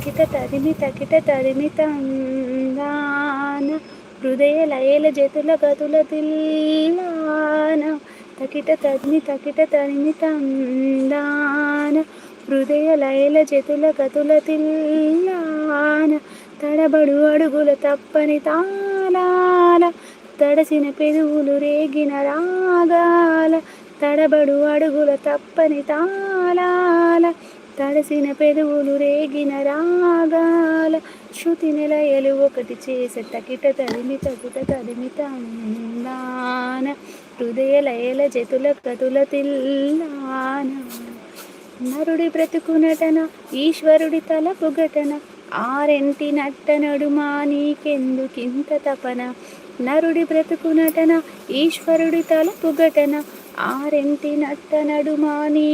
తకిట తరిమి తందాన హృదయ లయల జతుల గతుల తిల్లాన తకిట తరిమి తందాన హృదయ లయల జతుల గతుల తిల్లాన తడబడు అడుగుల తప్పని తాళాల తడసిన పెదవులు రేగిన రాగాల తడబడు అడుగుల తప్పని తాళాల తడసిన పెదవులు రేగిన రాగాల శృతి నిలయలు ఒకటి చేసే తకిట తరిమి తందాన హృదయ లయల జతుల గతుల తిల్లాన నరుడి బ్రతుకు నటన ఈశ్వరుడి తలపు ఘటన ఆరెంటి నట్ట నడుమా నీకెందుకింత తపన నరుడి బ్రతుకు నటన ఈశ్వరుడి తలపు ఘటన ఆరెంటి నట్ట నడుమా నీకె